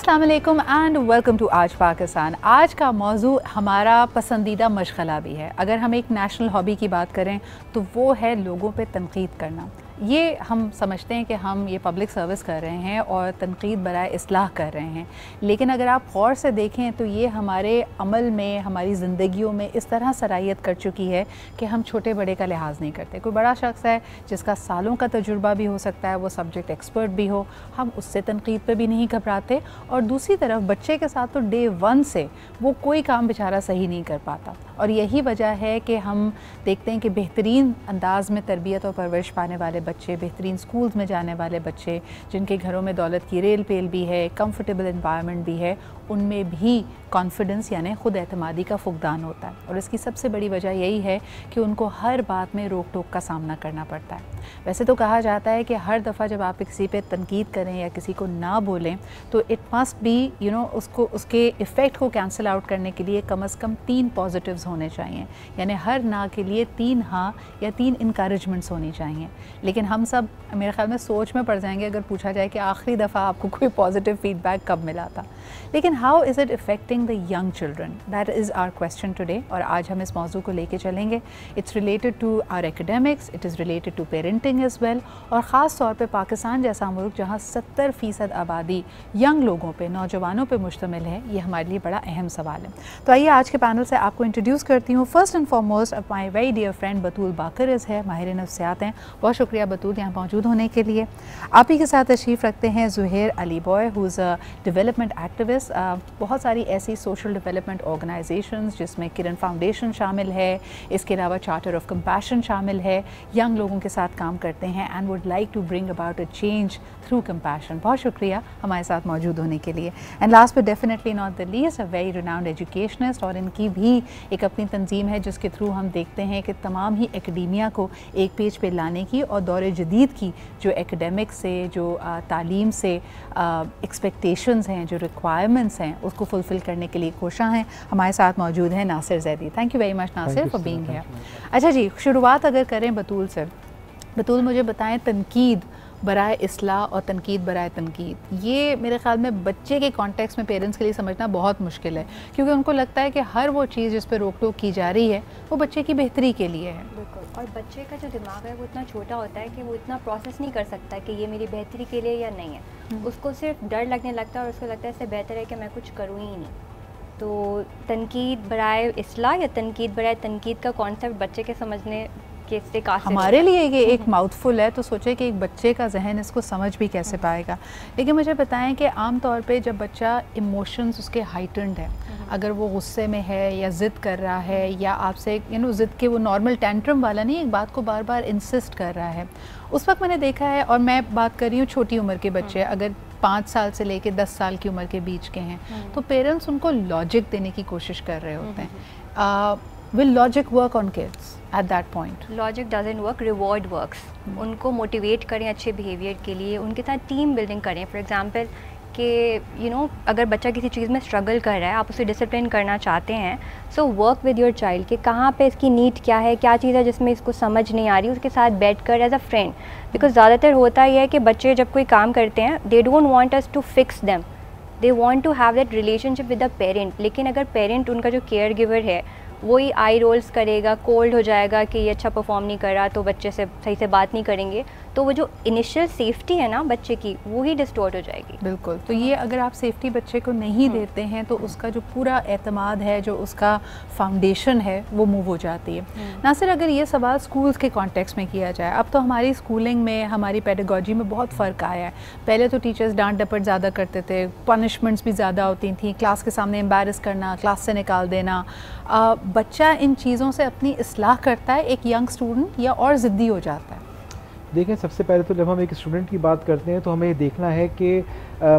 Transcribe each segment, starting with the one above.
अस्सलाम वालेकुम and welcome to आज पाकिस्तान। आज का मौजू हमारा पसंदीदा मशगला भी है। अगर हम एक नेशनल हॉबी की बात करें तो वो है लोगों पे तनकीद करना। ये हम समझते हैं कि हम ये पब्लिक सर्विस कर रहे हैं और तनकीद बराए इस्लाह कर रहे हैं, लेकिन अगर आप गौर से देखें तो ये हमारे अमल में, हमारी ज़िंदगियों में इस तरह सराहियत कर चुकी है कि हम छोटे बड़े का लिहाज नहीं करते। कोई बड़ा शख्स है जिसका सालों का तजुर्बा भी हो सकता है, वो सब्जेक्ट एक्सपर्ट भी हो, हम उससे तनकीद पे भी नहीं घबराते। और दूसरी तरफ बच्चे के साथ तो डे वन से वो कोई काम बेचारा सही नहीं कर पाता, और यही वजह है कि हम देखते हैं कि बेहतरीन अंदाज में तरबियत और परवरिश पाने वाले बच्चे, बेहतरीन स्कूल्स में जाने वाले बच्चे, जिनके घरों में दौलत की रेल पेल भी है, कंफर्टेबल एनवायरनमेंट भी है, उनमें भी कॉन्फिडेंस यानी ख़ुद एतमादी का फुकदान होता है। और इसकी सबसे बड़ी वजह यही है कि उनको हर बात में रोक टोक का सामना करना पड़ता है। वैसे तो कहा जाता है कि हर दफ़ा जब आप किसी पे तनकीद करें या किसी को ना बोलें तो इट मस्ट बी उसको, उसके इफ़ेक्ट को कैंसिल आउट करने के लिए कम से कम 3 पॉजिटिव्स होने चाहिए, यानी हर ना के लिए 3 हाँ या 3 इनकरेजमेंट्स होनी चाहिए। लेकिन हम सब मेरे ख्याल में सोच में पड़ जाएंगे अगर पूछा जाए कि आखिरी दफ़ा आपको कोई पॉजिटिव फीडबैक कब मिला था। लेकिन how is it affecting the young children, that is our question today. और आज हम इस मौजू को लेके चलेंगे। It's related to our academics, it is related to parenting as well, और ख़ास तौर पे पाकिस्तान जैसा मुल्क जहाँ 70% आबादी यंग लोगों पे, नौजवानों पे मुश्तमिल है, ये हमारे लिए बड़ा अहम सवाल है। तो आइए आज के पैनल से आपको इंट्रोड्यूस करती हूँ। First and foremost my very dear friend Batool Baqar is है, माहिर नफ्सियात हैं। बहुत शुक्रिया बतूल यहाँ मौजूद होने के लिए। आप ही के साथ तशरीफ़ रखते हैं Zuhair Ali boy, who is a development activist. बहुत सारी ऐसी सोशल डेवलपमेंट ऑर्गेनाइजेशंस जिसमें किरण फाउंडेशन शामिल है, इसके अलावा चार्टर ऑफ कंपैशन शामिल है, यंग लोगों के साथ काम करते हैं and would like to bring about a change through compassion. बहुत शुक्रिया हमारे साथ मौजूद होने के लिए। And last but definitely not the least, a very renowned educationist, और इनकी भी एक अपनी तंजीम है जिसके थ्रू हम देखते हैं कि तमाम ही एकेडमिया को एक पेज पे लाने की और दौर जदीद की जो एकेडमिक से, जो तालीम से एक्सपेक्टेशंस हैं, जो रिक्वायरमेंट्स हैं, उसको फुलफ़िल करने के लिए कोशिश हैं। हमारे साथ मौजूद हैं Nasir Zaidi. Thank you very much Nasir for being here. अच्छा जी, शुरुआत अगर करें बतूल से। बतूल मुझे बताएं, तनकीद बराए इस्लाह और तनकीद बराए तनकीद, ये मेरे ख़्याल में बच्चे के कॉन्टेक्स्ट में पेरेंट्स के लिए समझना बहुत मुश्किल है, क्योंकि उनको लगता है कि हर वो चीज़ जिस पर रोक टोक की जा रही है वो बच्चे की बेहतरी के लिए है। बिल्कुल, और बच्चे का जो दिमाग है वो इतना छोटा होता है कि वो इतना प्रोसेस नहीं कर सकता कि ये मेरी बेहतरी के लिए या नहीं है। उसको सिर्फ डर लगने लगता है और उसको लगता है इससे बेहतर है कि मैं कुछ करूँ ही नहीं। तो तनकीद बराए इस्लाह या तनकीद बराए तनकीद का कॉन्सेप्ट बच्चे के समझने हमारे लिए ये एक माउथफुल है, तो सोचे कि एक बच्चे का जहन इसको समझ भी कैसे पाएगा। लेकिन मुझे बताएं कि आम तौर पे जब बच्चा इमोशंस उसके हाइटेंड है, अगर वो गुस्से में है या ज़िद कर रहा है या आपसे ज़िद के वो नॉर्मल टेंट्रम वाला नहीं, एक बात को बार बार इंसिस्ट कर रहा है, उस वक्त मैंने देखा है, और मैं बात कर रही हूँ छोटी उम्र के बच्चे, अगर 5 साल से लेके 10 साल की उम्र के बीच के हैं, तो पेरेंट्स उनको लॉजिक देने की कोशिश कर रहे होते हैं। Will logic work on kids at that point? Logic doesn't work, reward works. उनको मोटिवेट करें अच्छे बिहेवियर के लिए, उनके साथ टीम बिल्डिंग करें। फॉर एग्जांपल कि अगर बच्चा किसी चीज़ में स्ट्रगल कर रहा है, आप उसे डिसिप्लिन करना चाहते हैं, so work with your child कि कहाँ पे इसकी नीड क्या है, क्या चीज़ है जिसमें इसको समझ नहीं आ रही, उसके साथ बैठ कर एज अ फ्रेंड। बिकॉज ज़्यादातर होता यह है कि बच्चे जब कोई काम करते हैं, they don't want us to fix them, they want to have that relationship with the parent. लेकिन अगर पेरेंट उनका जो केयर गिवर है वही आई रोल्स करेगा, कोल्ड हो जाएगा कि ये अच्छा परफॉर्म नहीं कर रहा, तो बच्चे से सही से बात नहीं करेंगे, तो वो जो इनिशियल सेफ्टी है ना बच्चे की, वो ही डिस्टॉर्ट हो जाएगी। बिल्कुल, तो ये अगर आप सेफ्टी बच्चे को नहीं देते हैं तो उसका जो पूरा एतमाद है, जो उसका फाउंडेशन है, वो मूव हो जाती है। नासिर, अगर ये सवाल स्कूल्स के कॉन्टेक्स्ट में किया जाए, अब तो हमारी स्कूलिंग में, हमारी पेडागॉजी में बहुत फ़र्क आया है। पहले तो टीचर्स डांट डपट ज़्यादा करते थे, पनिशमेंट्स भी ज़्यादा होती थी, क्लास के सामने एम्बैरस करना, क्लास से निकाल देना। बच्चा इन चीज़ों से अपनी इस्लाह करता है एक यंग स्टूडेंट, या और ज़िद्दी हो जाता है? देखें, सबसे पहले तो जब हम एक स्टूडेंट की बात करते हैं तो हमें ये देखना है कि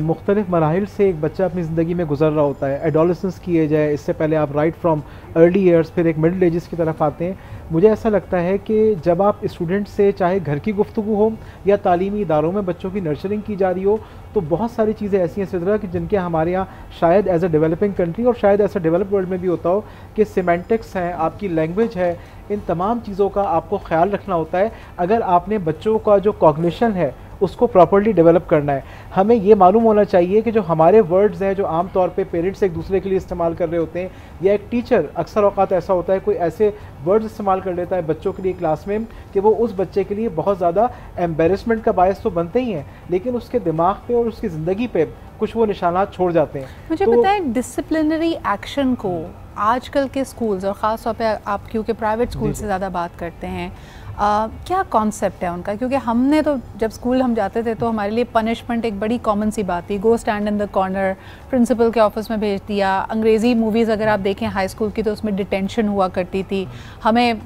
मुख्तलिफ मराहिल से एक बच्चा अपनी ज़िंदगी में गुजर रहा होता है। एडोलेसेंस की एज है, इससे पहले आप राइट फ्रॉम अर्ली ईयर्स, फिर एक मिडिल एजेस की तरफ आते हैं। मुझे ऐसा लगता है कि जब आप स्टूडेंट से, चाहे घर की गुफ्तगू हो या तालीमी इदारों में बच्चों की नर्चरिंग की जा रही हो, तो बहुत सारी चीज़ें ऐसी हैं फितरत कि जिनके हमारे यहाँ शायद एज अ डेवलपिंग कंट्री और शायद एज अ डेवलप्ड वर्ल्ड में भी होता हो कि सिमेंटिक्स हैं, आपकी लैंग्वेज है, इन तमाम चीज़ों का आपको ख्याल रखना होता है। अगर आपने बच्चों का जो कॉग्निशन है उसको प्रॉपर्ली डेवलप करना है। हमें ये मालूम होना चाहिए कि जो हमारे वर्ड्स हैं जो आम तौर पे पेरेंट्स एक दूसरे के लिए इस्तेमाल कर रहे होते हैं, या एक टीचर अक्सर औक़ात ऐसा होता है कोई ऐसे वर्ड्स इस्तेमाल कर लेता है बच्चों के लिए क्लास में कि वो उस बच्चे के लिए बहुत ज़्यादा एम्बेरसमेंट का बायस तो बनते ही हैं, लेकिन उसके दिमाग पे और उसकी ज़िंदगी पे कुछ वो निशानात छोड़ जाते हैं। मुझे तो पता है डिसिप्लिनरी एक्शन को आजकल के स्कूल्स और ख़ास तौर पे आप क्योंकि प्राइवेट स्कूल से ज़्यादा बात करते हैं, क्या कॉन्सेप्ट है उनका? क्योंकि हमने तो जब स्कूल हम जाते थे तो हमारे लिए पनिशमेंट एक बड़ी कॉमन सी बात थी, go stand in the corner, principal के ऑफिस में भेज दिया। अंग्रेज़ी मूवीज़ अगर आप देखें हाई स्कूल की तो उसमें डिटेंशन हुआ करती थी, हमें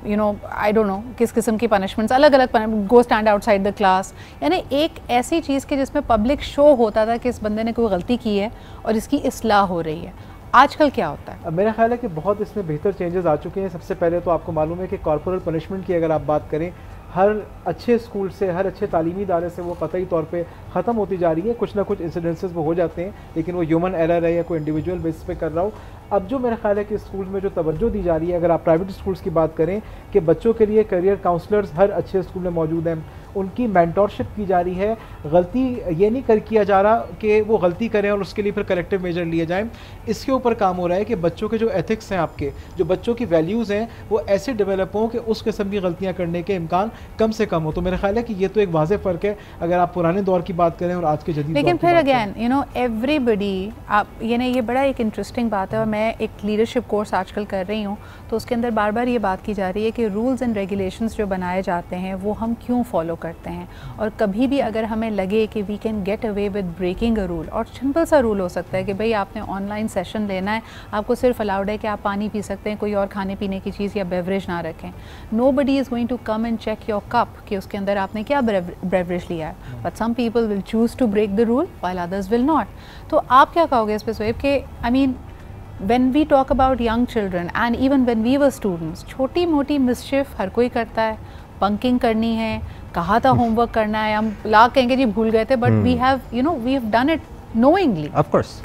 आई डोंट नो किस किस्म की पनिशमेंट्स, अलग अलग, गो स्टैंड आउटसाइड द क्लास, यानी एक ऐसी चीज़ की जिसमें पब्लिक शो होता था कि इस बंदे ने कोई गलती की है और इसकी इस्लाह हो रही है। आजकल क्या होता है? मेरा ख्याल है कि बहुत इसमें बेहतर चेंजेस आ चुके हैं। सबसे पहले तो आपको मालूम है कि कॉर्पोरल पनिशमेंट की अगर आप बात करें, हर अच्छे स्कूल से, हर अच्छे तालीमी इदारे से वो कतई तौर पे ख़त्म होती जा रही है। कुछ ना कुछ इंसिडेंसेस वो हो जाते हैं, लेकिन वो ह्यूमन एरर है या कोई इंडिविजुअल बेसिस पे कर रहा हो। अब जो मेरा ख्याल है कि स्कूल में जो तवज्जो दी जा रही है, अगर आप प्राइवेट स्कूल्स की बात करें, कि बच्चों के लिए करियर काउंसलर्स हर अच्छे स्कूल में मौजूद हैं, उनकी मेंटरशिप की जा रही है। गलती ये नहीं किया जा रहा कि वो गलती करें और उसके लिए फिर कलेक्टिव मेजर लिए जाएं। इसके ऊपर काम हो रहा है कि बच्चों के जो एथिक्स हैं, आपके जो बच्चों की वैल्यूज़ हैं, वो ऐसे डेवलप हों कि उस किस्म की गलतियाँ करने के इम्कान कम से कम हो। तो मेरा ख्याल है कि ये तो एक वाज़ेह फ़र्क है अगर आप पुराने दौर की बात करें और आज के जदीद। लेकिन फिर अगेन एवरीबडी, आप ये बड़ा एक इंटरेस्टिंग बात है, और मैं एक लीडरशिप कोर्स आजकल कर रही हूँ, तो उसके अंदर बार बार ये बात की जा रही है कि रूल्स एंड रेगुलेशंस जो बनाए जाते हैं वो हम क्यों फॉलो करते हैं। और कभी भी अगर हमें लगे कि we can get away with breaking a rule, और सिंपल सा रूल हो सकता है कि भाई आपने ऑनलाइन सेशन लेना है, आपको सिर्फ अलाउड है कि आप पानी पी सकते हैं, कोई और खाने पीने की चीज़ या बेवरेज ना रखें। Nobody is going to come and check your cup कि उसके अंदर आपने क्या बेवरेज लिया है, but some people will choose to break the rule while others will not. तो आप क्या कहोगे इस पर सोएब कि I mean when we talk about young children and even when we were students, छोटी मोटी मिसचिफ हर कोई करता है, बंकिंग करनी है, कहा था होमवर्क करना है, हम ला कहेंगे जी भूल गए थे, but we have done it knowingly. Of course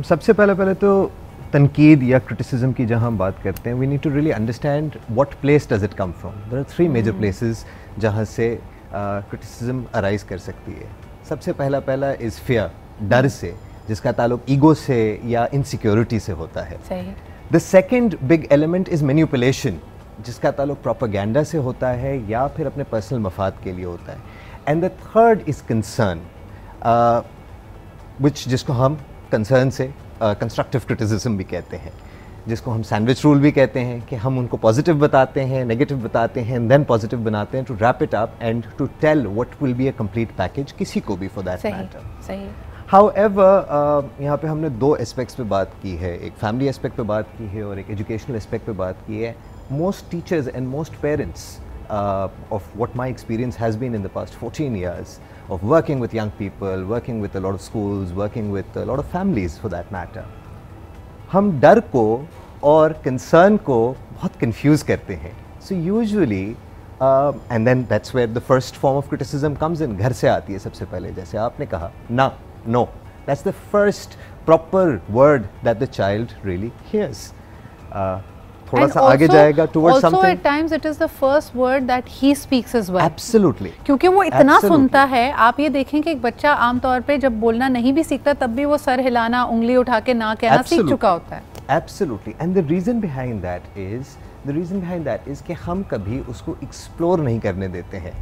सबसे पहले तो तनकीद या क्रिटिसिज्म की जहाँ हम बात करते हैं, we need to really understand what place does it come from. There are 3 major places जहाँ से क्रिटिसिज्म अराइज कर सकती है। सबसे पहला इज़ फियर, डर से, जिसका ताल्लुक ईगो से या इनसिक्योरिटी से होता है। सही। The second big element is manipulation, जिसका ताल्लुक प्रोपेगेंडा से होता है या फिर अपने पर्सनल मफाद के लिए होता है। And the third is concern, जिसको हम कंसर्न से कंस्ट्रक्टिव क्रिटिसिज्म भी कहते हैं, जिसको हम सैंडविच रूल भी कहते हैं, कि हम उनको पॉजिटिव बताते हैं, नेगेटिव बताते हैं, एंड देन पॉजिटिव बनाते हैं, to wrap it up and to tell what will be a complete package, किसी को भी फॉर दैट मैटर। सही। हाउएवर यहाँ पे हमने 2 एस्पेक्ट्स पे बात की है, एक फैमिली एस्पेक्ट पे बात की है और एक एजुकेशनल एस्पेक्ट पे बात की है। Most teachers and most parents, of what my experience has been in the past 14 years of working with young people, working with a lot of schools, working with a lot of families for that matter, हम डर को और concern को बहुत confuse करते हैं। So usually and then that's where the first form of criticism comes in, घर से आती है सबसे पहले, जैसे आपने कहा ना, no, that's the first proper word that the child really hears. थोड़ा सा आगे जाएगा towards something. Also at times it is the first word that he speaks as well. Absolutely. क्योंकि वो इतना सुनता है। आप ये देखें कि एक बच्चा आमतौर पे जब बोलना नहीं भी सीखता तब भी वो सर हिलाना, उंगली उठा के ना कहना सीख चुका होता है। Absolutely. And the reason behind that is कि हम कभी उसको explore नहीं करने देते हैं।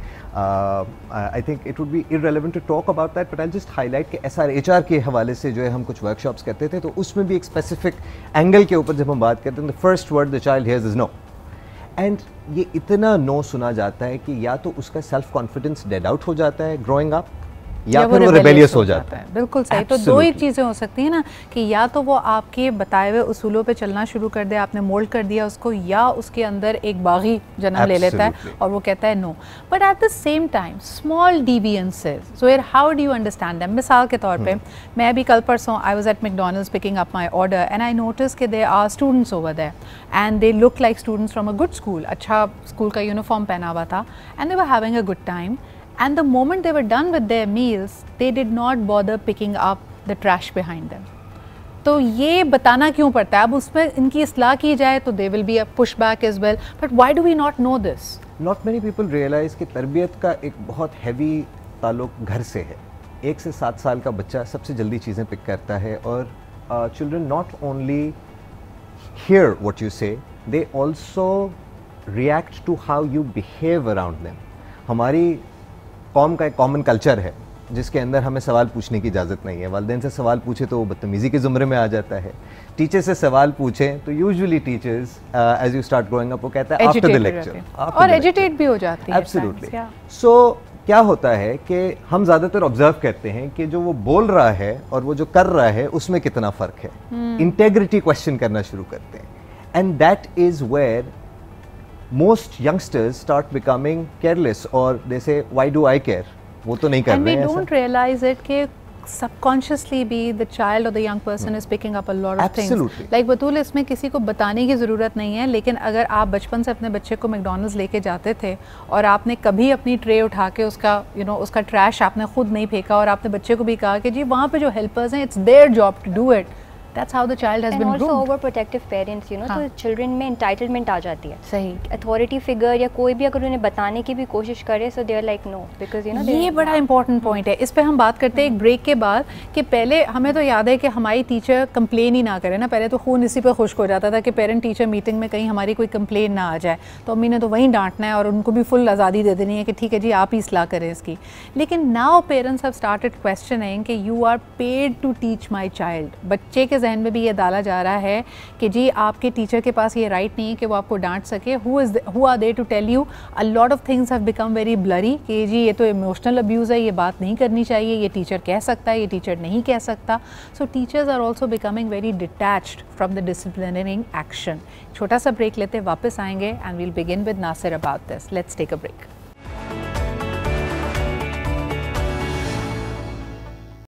I think it would be irrelevant to talk about that, but I'll just highlight कि SRHR के हवाले से जो है हम कुछ workshops करते थे, तो उसमें भी एक specific angle के ऊपर जब हम बात करते हैं, the first word the child hears is no. And ये इतना no सुना जाता है कि या तो उसका self confidence dead out हो जाता है growing up, या फिर वो रिबेलियस हो जाता है। बिल्कुल सही। तो 2 ही चीज़ें हो सकती हैं ना, कि या तो वो आपके बताए हुए उसूलों पे चलना शुरू कर दे, आपने मोल्ड कर दिया उसको, या उसके अंदर एक बागी जन्म ले लेता है और वो कहता है no. But at the same time small deviances, so where how do you understand them? मिसाल के तौर पे मैं अभी कल परसों I was at McDonald's picking up my order and I notice कि there are students over there and they look like students from a good school, अच्छा स्कूल का यूनिफॉर्म पहना हुआ था, and they were having a good time. And the moment they were done with their meals, they did not bother picking up the trash behind them. तो ये बताना क्यों पड़ता है? अब उसमें इनकी इस्लाह की जाए तो they will be a pushback as well. But why do we not know this? Not many people realise कि तरबियत का एक बहुत हैवी ताल्लुक घर से है। 1 से 7 साल का बच्चा सबसे जल्दी चीज़ें पिक करता है, और children not only hear what you say, they also react to how you behave around them. हमारी कौम का एक कॉमन कल्चर है जिसके अंदर हमें सवाल पूछने की इजाज़त नहीं है। वालिदैन से सवाल पूछे तो वो बदतमीज़ी के ज़ुमरे में आ जाता है। टीचर से सवाल पूछें तो usually teachers as you start growing up वो कहता है आफ्टर द लेक्चर, और एजिटेट भी हो जाती है। एब्सोल्युटली। सो क्या होता है कि हम ज़्यादातर ऑब्जर्व करते हैं कि जो वो बोल रहा है और वो जो कर रहा है उसमें कितना फ़र्क है। इंटेग्रिटी क्वेश्चन करना शुरू करते हैं, and that is where most youngsters start becoming careless, और दे से व्हाई डू आई केयर, वो तो नहीं कर रहे हैं। And we don't realize it कि subconsciously भी the child or the young person is picking up a lot of things. Like बतूल, इसमें किसी को बताने की ज़रूरत नहीं है, लेकिन अगर आप बचपन से अपने बच्चे को मैकडॉनल्ड्स लेके जाते थे और आपने कभी अपनी ट्रे उठा के उसका उसका ट्रैश आपने खुद नहीं फेंका, और आपने बच्चे को भी कहा कि जी वहाँ पे जो हेल्पर्स हैं, it's their job to do it. That's how the child has been groomed. And also overprotective parents, तो children में entitlement आ जाती है। सही। Authority figure या कोई भी अगर उन्हें बताने की भी कोशिश करे, so they are like no, because ये बड़ा important point है। इस पे हम बात करते हैं एक ब्रेक के बाद, कि पहले हमें तो याद है कि हमारी टीचर कंप्लेन ही ना करे ना, पहले तो खून इसी पे खुश्क हो जाता था कि पेरेंट टीचर मीटिंग में कहीं हमारी कोई कंप्लेन ना आ जाए, तो अम्मी ने तो वहीं डांटना है और उनको भी फुल आज़ादी दे देनी है कि ठीक है जी आप ही इस्लाह करें इसकी। लेकिन now parents have started questioning कि you are paid to teach my child. बच्चे के जहन में भी ये डाला जा रहा है कि जी आपके टीचर के पास ये राइट नहीं है कि वो आपको डांट सके। Who are there to tell you a lot of things have become very blurry, कि जी ये तो इमोशनल अब्यूज़ है, ये बात नहीं करनी चाहिए, ये टीचर कह सकता है, ये टीचर नहीं कह सकता। So teachers are also becoming very detached from the disciplinary action. छोटा सा ब्रेक लेते वापस आएंगे, and we'll begin with Nasir about this. Let's take a break.